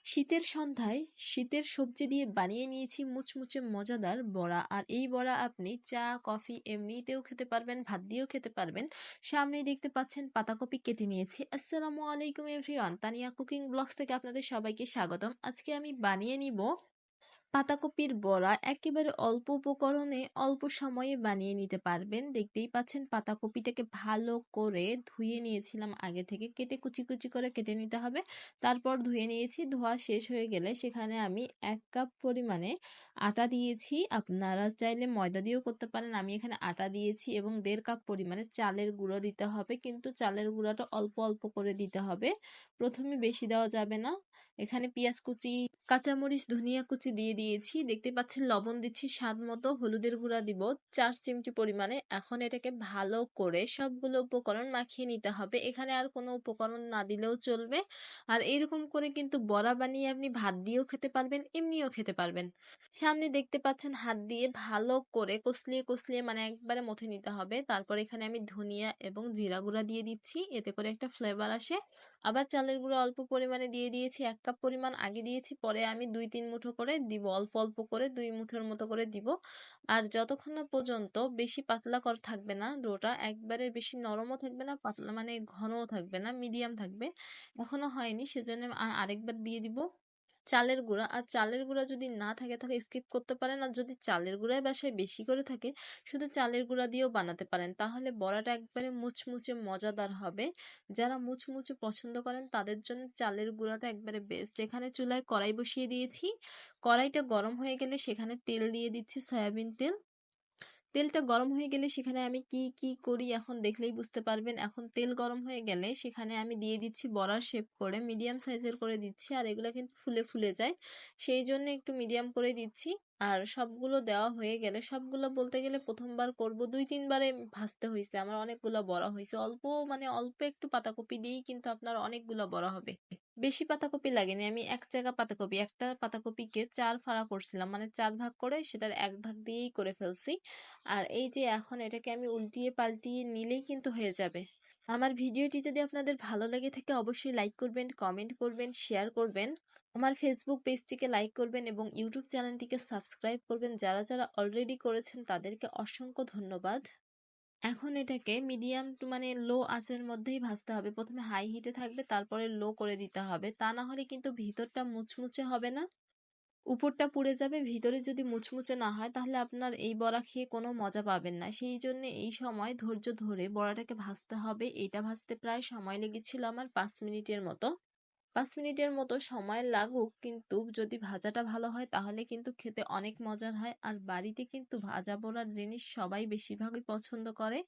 শীতের সন্ধ্যায় শীতের সবজি দিয়ে বানিয়ে নিয়েছি মুচমুচে মজাদার বড়া। আর এই বড়া আপনি চা কফি এমনিতেও খেতে পারবেন, ভাত দিয়েও খেতে পারবেন। সামনেই দেখতে পাচ্ছেন পাতাকপি কেটে নিয়েছি। আসসালামু আলাইকুম এভরিওয়ান, তানিয়া কুকিং ব্লগস থেকে আপনাদের সবাইকে স্বাগতম। আজকে আমি বানিয়ে নিব পাতাকপির বড়া। একেবারে অল্প উপকরণে অল্প সময়ে বানিয়ে নিতে পারবেন। দেখতেই পাচ্ছেন পাতাকপিটাকে ভালো করে ধুয়ে নিয়েছিলাম আগে থেকে, কেটে কুচি কুচি করে কেটে নিতে হবে। তারপর ধুয়ে নিয়েছি, ধোয়া শেষ হয়ে গেলে সেখানে আমি 1 কাপ পরিমাণে আটা দিয়েছি। আপনারা চাইলে ময়দা দিয়েও করতে পারেন, আমি এখানে আটা দিয়েছি। এবং 1.5 কাপ পরিমাণে চালের গুঁড়ো দিতে হবে, কিন্তু চালের গুঁড়োটা অল্প অল্প করে দিতে হবে, প্রথমে বেশি দেওয়া যাবে না। এখানে পেঁয়াজ কুচি, কাঁচামরিচ, ধনিয়া কুচি দিয়ে দিয়েছি। দেখতে পাচ্ছেন লবণ দিচ্ছি স্বাদ মতো, হলুদের গুঁড়া দিব 4 চিমটি পরিমাণে। এখন এটাকে ভালো করে সবগুলো উপকরণ মাখিয়ে নিতে হবে। এখানে আর কোনো উপকরণ না দিলেও চলবে। আর এরকম করে কিন্তু বড়া বানিয়ে আপনি ভাত দিয়েও খেতে পারবেন, এমনিও খেতে পারবেন। সামনে দেখতে পাচ্ছেন হাত দিয়ে ভালো করে কষলিয়ে কষলিয়ে মানে একবারে মথে নিতে হবে। তারপর এখানে আমি ধনিয়া এবং জিরা গুঁড়া দিয়ে দিচ্ছি, এতে করে একটা ফ্লেভার আসে। আবার চালের গুঁড়ো অল্প পরিমাণে দিয়ে দিয়েছি, 1 কাপ পরিমাণ আগে দিয়েছি, পরে আমি 2-3 মুঠো করে দিব, অল্প অল্প করে 2 মুঠোর মতো করে দিব। আর যতক্ষণ না পর্যন্ত বেশি পাতলা কর থাকবে না ডোটা, একবারে বেশি নরমও থাকবে না, পাতলা মানে ঘনও থাকবে না, মিডিয়াম থাকবে। এখনো হয়নি, সেজন্য আরেকবার দিয়ে দিব চালের গুঁড়া। আর চালের গুঁড়া যদি না থাকে তাহলে স্কিপ করতে পারেন। আর যদি চালের গুঁড়াই বাসায় বেশি করে থাকে, শুধু চালের গুঁড়া দিয়েও বানাতে পারেন, তাহলে বড়াটা একবারে মুচমুচে মজাদার হবে। যারা মুচমুচে পছন্দ করেন তাদের জন্য চালের গুঁড়াটা একবারে বেস্ট। এখানে চুলায় কড়াই বসিয়ে দিয়েছি, কড়াইটা গরম হয়ে গেলে সেখানে তেল দিয়ে দিচ্ছি, সয়াবিন তেল। তেলটা গরম হয়ে গেলে সেখানে আমি কি কি করি এখন দেখলেই বুঝতে পারবেন। এখন তেল গরম হয়ে গেলে সেখানে আমি দিয়ে দিচ্ছি বড়ার শেপ করে, মিডিয়াম সাইজের করে দিচ্ছি। আর এগুলো কিন্তু ফুলে ফুলে যায়, সেই জন্য একটু মিডিয়াম করে দিচ্ছি। আর সবগুলো দেওয়া হয়ে গেলে, সবগুলো বলতে গেলে প্রথমবার করব, 2-3 বারে ভাজতে হয়েছে আমার, অনেকগুলো বড়া হয়েছে। অল্প মানে অল্প একটু পাতাকপি দিয়েই কিন্তু আপনার অনেকগুলো বড়া হবে। বেশি পাতাকপি লাগেনি, আমি 1 জায়গা পাতাকপি, একটা পাতাকপিকে 4 ফাড়া করছিলাম, মানে 4 ভাগ করে সেটার 1 ভাগ দিয়েই করে ফেলছি। আর এই যে এখন এটাকে আমি উল্টিয়ে পাল্টিয়ে নিলেই কিন্তু হয়ে যাবে। আমার ভিডিওটি যদি আপনাদের ভালো লেগে থাকে অবশ্যই লাইক করবেন, কমেন্ট করবেন, শেয়ার করবেন। আমার ফেসবুক পেজটিকে লাইক করবেন এবং ইউটিউব চ্যানেলটিকে সাবস্ক্রাইব করবেন। যারা যারা অলরেডি করেছেন তাদেরকে অসংখ্য ধন্যবাদ। এখন এটাকে মিডিয়াম টু মানে লো আঁচের মধ্যেই ভাজতে হবে। প্রথমে হাই হিটে থাকবে, তারপরে লো করে দিতে হবে, তা না হলে কিন্তু ভিতরটা মুচমুচে হবে না, উপরটা পুড়ে যাবে। ভিতরে যদি মুচমুচে না হয় তাহলে আপনার এই বড়া খেয়ে কোনো মজা পাবেন না। সেই জন্য এই সময় ধৈর্য ধরে বড়াটাকে ভাজতে হবে। এটা ভাজতে প্রায় সময় লেগেছিল আমার 5 মিনিটের মতো। 5 মিনিটের মতো সময় লাগুক, কিন্তু যদি ভাজাটা ভালো হয় তাহলে কিন্তু খেতে অনেক মজার হয়। আর বাড়িতে কিন্তু ভাজা পোড়ার জিনিস সবাই বেশিরভাগই পছন্দ করে।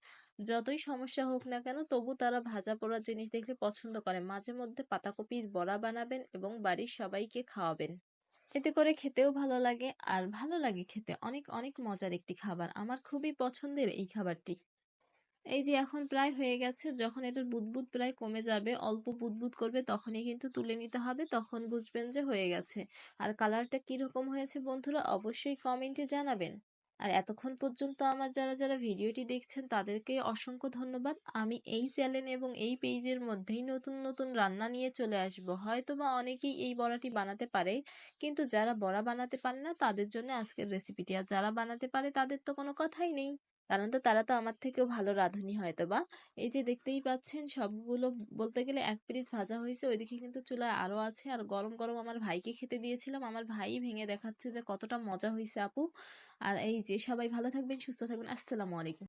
যতই সমস্যা হোক না কেন তবু তারা ভাজা পোড়ার জিনিস দেখলে পছন্দ করে। মাঝে মধ্যে পাতাকপির বড়া বানাবেন এবং বাড়ির সবাইকে খাওয়াবেন, এতে করে খেতেও ভালো লাগে। আর ভালো লাগে খেতে, অনেক অনেক মজার একটি খাবার, আমার খুবই পছন্দের এই খাবারটি। এই যে এখন প্রায় হয়ে গেছে, যখন এটার বুদবুদ প্রায় কমে যাবে, অল্প বুদবুদ করবে, তখনই কিন্তু তুলে নিতে হবে, তখন বুঝবেন যে হয়ে গেছে। আর কালারটা কিরকম হয়েছে বন্ধুরা অবশ্যই কমেন্টে জানাবেন। আর এতক্ষণ পর্যন্ত আমার যারা যারা ভিডিওটি দেখছেন তাদেরকে অসংখ্য ধন্যবাদ। আমি এই চ্যানেল এবং এই পেজের মধ্যেই নতুন নতুন রান্না নিয়ে চলে আসব। হয়তোবা অনেকেই এই বড়াটি বানাতে পারে, কিন্তু যারা বড়া বানাতে পারে না তাদের জন্য আজকের রেসিপিটি। আর যারা বানাতে পারে তাদের তো কোনো কথাই নেই, কারণ তো তারা তো আমার থেকেও ভালো রাঁধুনি হয়তোবা। এই যে দেখতেই পাচ্ছেন সবগুলো বলতে গেলে 1 পিস ভাজা হয়েছে, ওইদিকে কিন্তু চুলায় আরো আছে। আর গরম গরম আমার ভাইকে খেতে দিয়েছিলাম, আমার ভাই ভেঙে দেখাচ্ছে যে কতটা মজা হয়েছে আপু। আর এই যে সবাই ভালো থাকবেন, সুস্থ থাকবেন, আসসালামু আলাইকুম।